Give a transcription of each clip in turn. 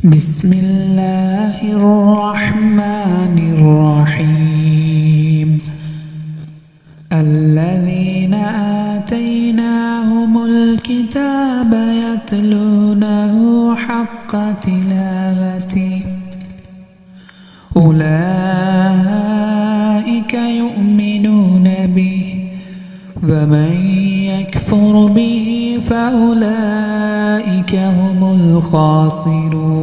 بسم الله الرحمن الرحيم. الذين آتيناهم الكتاب يتلونه حق تلاوته أولئك يؤمنون به، ومن يكفر به فأولئك هم الخاسرون.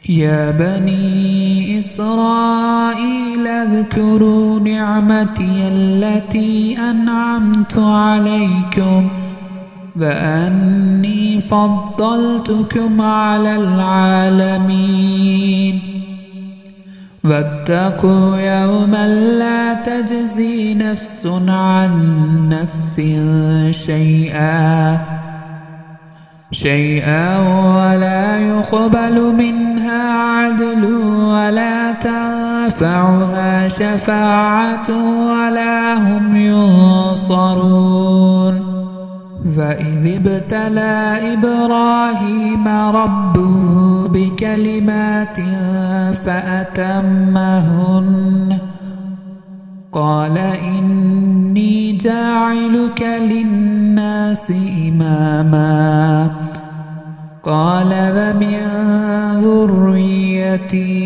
يا بني إسرائيل اذكروا نعمتي التي أنعمت عليكم وأني فضلتكم على العالمين. واتقوا يوما لا تجزي نفس عن نفس شيئا ولا يقبل منها عدل ولا تنفعها شفاعة ولا هم ينصرون. وإذ ابتلى إبراهيم ربه بكلمات فأتمهن قال إني جاعلك للناس إماما قال ومن ذريتي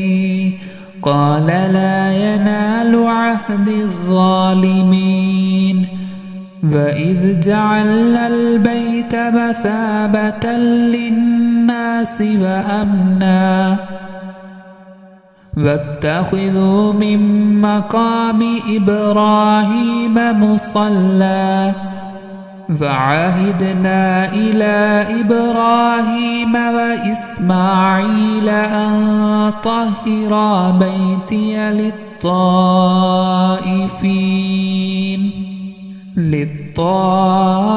قال لا ينال عهد الظالمين. وإذ جعلنا البيت مثابة للناس وأمنا واتخذوا من مقام إبراهيم مصلى وعهدنا إلى إبراهيم وإسماعيل أن طهرا بيتي للطائفين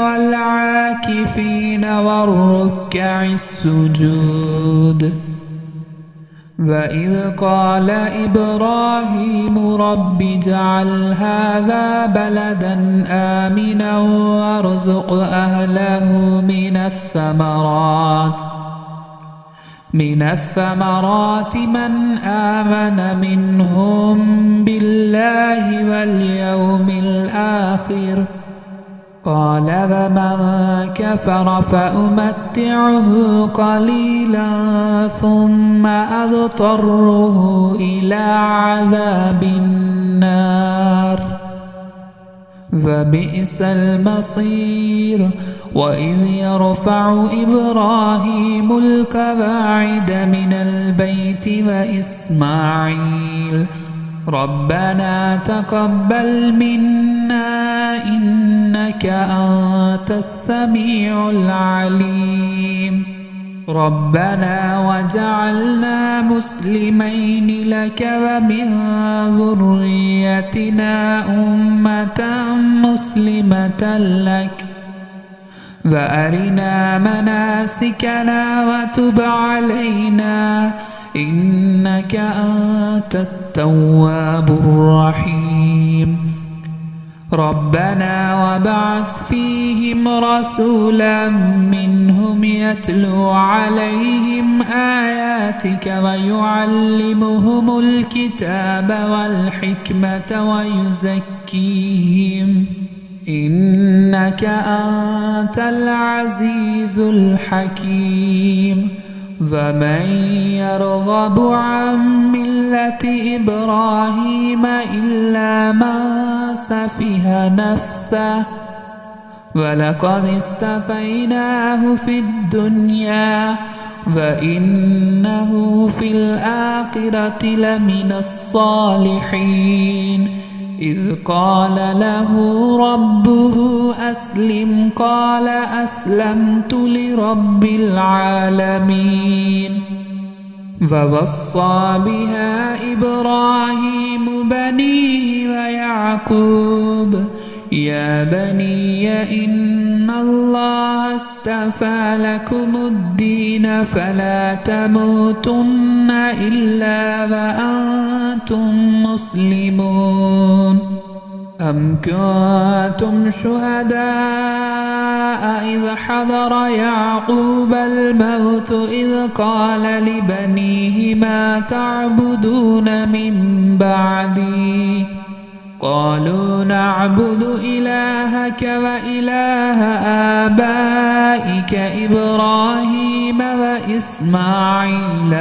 والعاكفين والركع السجود. وإذ قال إبراهيم رب اجعل هذا بلدا آمنا وارزق أهله من الثمرات من آمن منهم بالله واليوم الآخر قال ومن كفر فأمتعه قليلا ثم أضطره إلى عذاب النار وبئس المصير. وإذ يرفع إبراهيم القواعد من البيت وإسماعيل ربنا تقبل منا إنك أنت السميع العليم ربنا وجعلنا مسلمين لك ومن ذريتنا أمة مسلمة لك وأرنا مناسكنا وتب علينا إنك أنت التواب الرحيم. ربنا وابعث فيهم رسولا منهم يتلو عليهم آياتك ويعلمهم الكتاب والحكمة ويزكيهم إنك أنت العزيز الحكيم. ومن يرغب عن ملة إبراهيم إلا من سفه نفسه ولقد اصطفيناه في الدنيا وإنه في الآخرة لمن الصالحين. إذ قال له ربه أسلم قال أسلمت لرب العالمين. ووصى بها إبراهيم بنيه ويعقوب يا بني إن الله اصطفى لكم الدين فلا تموتن إلا وأنتم مسلمون. أم كنتم شهداء إذ حضر يعقوب الموت إذ قال لبنيه ما تعبدون من بعدي قالوا نعبد إلهك وإله آبائك إبراهيم وإسماعيل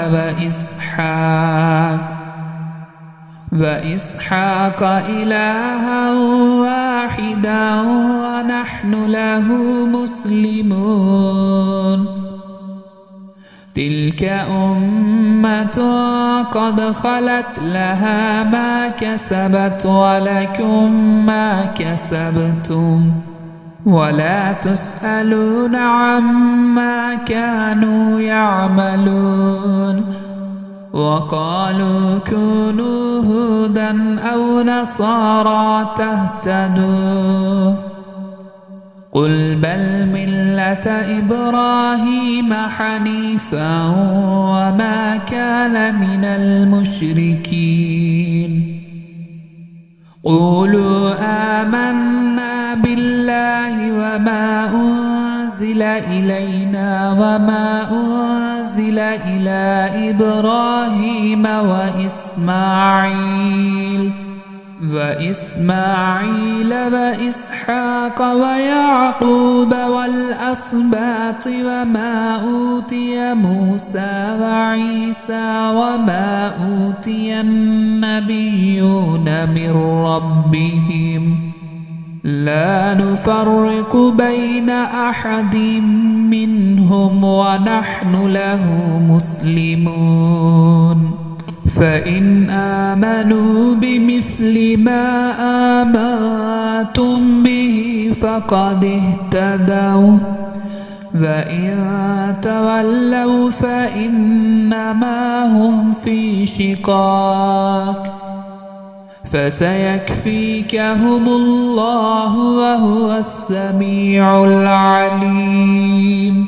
وإسحاق إلها واحدا ونحن له مسلمون تلك أمة قد خلت لها ما كسبت ولكم ما كسبتم ولا تسألون عما كانوا يعملون وقالوا كونوا هودا أو نصارى تهتدوا قل بل ملة إبراهيم حنيفا وما كان من المشركين قولوا آمنا بالله وما أنزل إلينا وما أنزل إلى إبراهيم وإسماعيل وإسحاق ويعقوب والأسباط وما أوتي موسى وعيسى وما أوتي النبيون من ربهم لا نفرق بين أحد منهم ونحن له مسلمون فإن آمنوا بمثل ما آمنتم به فقد اهتدوا وإن تولوا فإنما هم في شقاق فسيكفيكهم الله وهو السميع العليم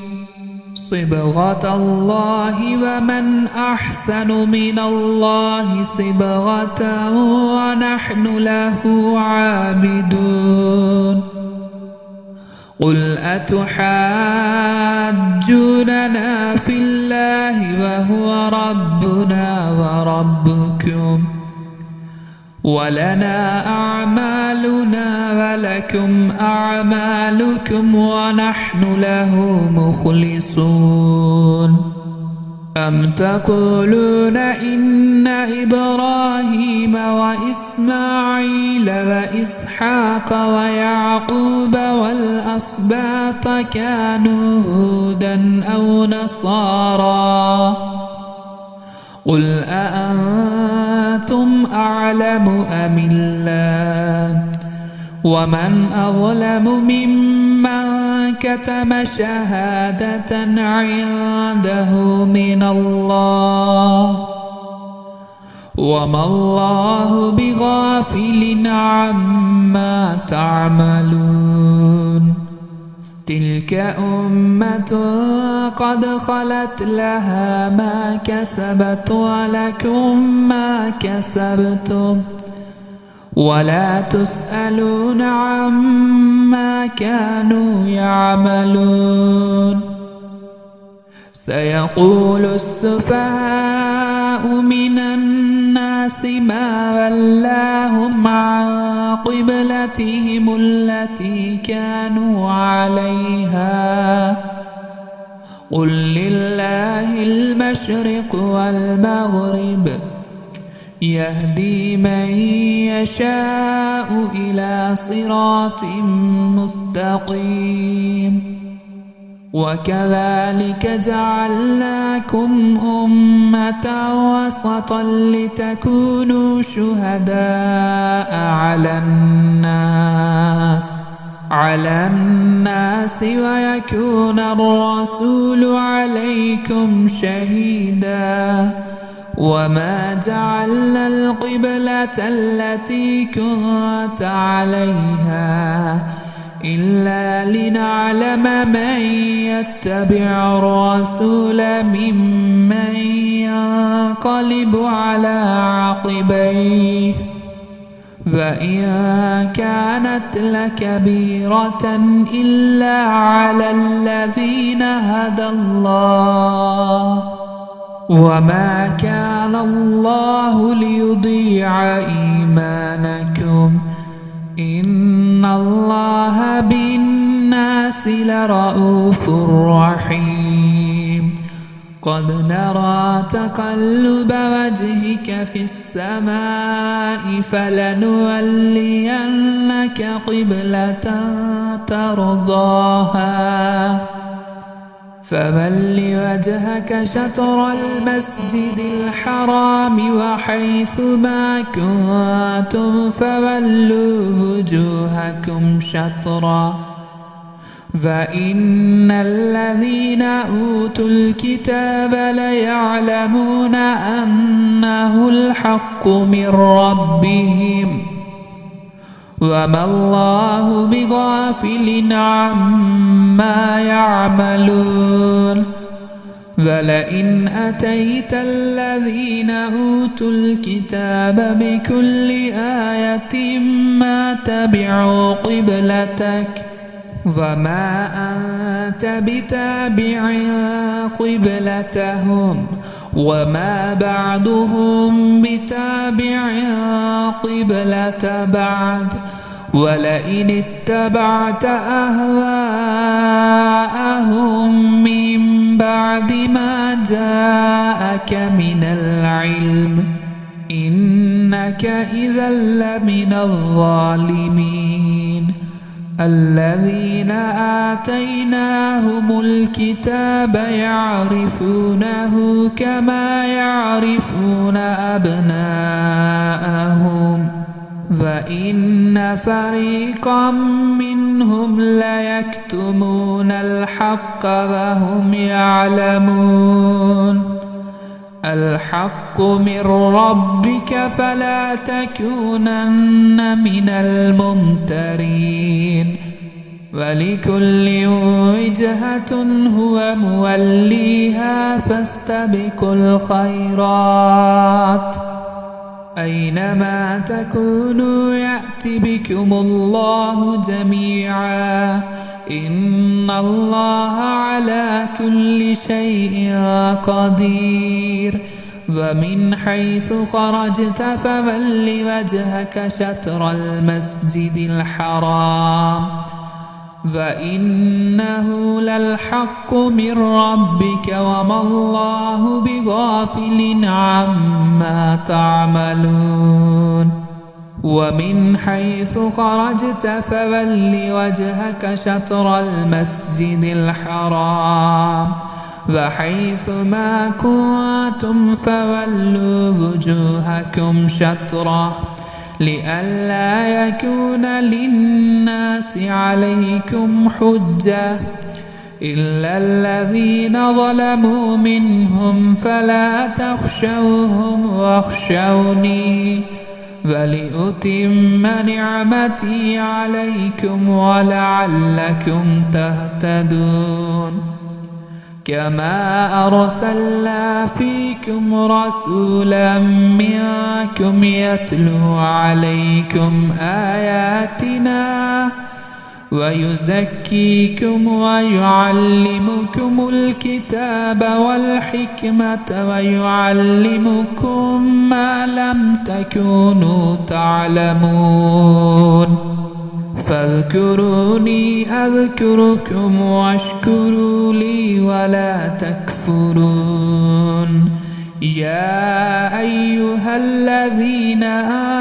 صبغة الله ومن أحسن من الله صبغة ونحن له عابدون قل أتحاجوننا في الله وهو ربنا وربكم ولنا أعمالنا ولكم أعمالكم ونحن له مخلصون أم تقولون إن إبراهيم وإسماعيل وإسحاق ويعقوب والأسباط كانوا هودا أو نصارى قل أأنتم أعلم أم الله ومن أظلم ممن كتم شهادة عنده من الله وما الله بغافل عما تعملون تلك أمة قد خلت لها ما كسبت ولكم ما كسبتم ولا تسألون عما كانوا يعملون سيقول السفهاء من الناس ما ولاهم عن قبلتهم التي كانوا عليها قل لله المشرق والمغرب يهدي من يشاء إلى صراط مستقيم وكذلك جعلناكم أمة وسطا لتكونوا شهداء على الناس ويكون الرسول عليكم شهيدا وما جعلنا القبلة التي كنت عليها إلا لنعلم من يتبع الرسول ممن ينقلب على عقبيه وإن كانت لكبيرة إلا على الذين هدى الله وما كان الله ليضيع إيمانكم إن الله بالناس لرءوف رحيم قد نرى تقلب وجهك في السماء فلنولينك قبلة ترضاها فول وجهك شطر المسجد الحرام وحيث ما كنتم فولوا وجوهكم شطرا فإن الذين أوتوا الكتاب ليعلمون أنه الحق من ربهم وما الله بغافل عما يعملون ولئن أتيت الذين أوتوا الكتاب بكل آية ما تبعوا قبلتك وما أنت بتابع قبلتهم وما بعضهم بتابع قبلة بعد ولئن اتبعت أهواءهم من بعد ما جاءك من العلم إنك إذا لمن الظالمين الذين آتيناهم الكتاب يعرفونه كما يعرفون أبناءهم وإن فريقا منهم ليكتمون الحق وهم يعلمون الحق من ربك فلا تكونن من الممترين ولكل وجهة هو موليها فاستبقوا الخيرات أينما تكونوا يأت بكم الله جميعا إن الله على كل شيء قدير ومن حيث خرجت فول وجهك شطر المسجد الحرام وإنه للحق من ربك وما الله بغافل عما تعملون ومن حيث خرجت فول وجهك شطر المسجد الحرام وحيث ما كنتم فولوا وجوهكم شطره لئلا يكون للناس عليكم حجة إلا الذين ظلموا منهم فلا تخشوهم واخشوني ولأتم نعمتي عليكم ولعلكم تهتدون كما أرسلنا فيكم رسولا منكم يتلو عليكم آياتنا ويزكيكم ويعلمكم الكتاب والحكمة ويعلمكم ما لم تكونوا تعلمون فاذكروني أذكركم واشكروا لي ولا تكفرون يا أيها الذين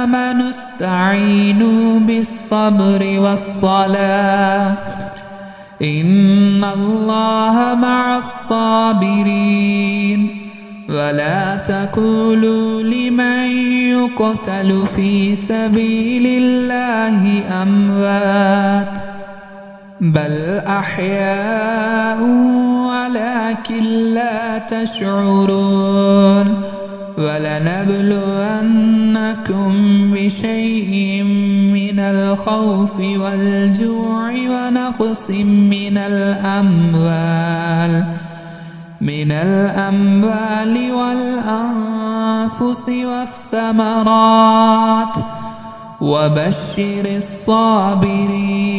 آمنوا استعينوا بالصبر والصلاة إن الله مع الصابرين ولا تقولوا لمن يقتل في سبيل الله أموات بل أحياء ولكن لا تشعرون ولنبلونكم بشيء من الخوف والجوع ونقص من الأموال والأنفس والثمرات وبشر الصابرين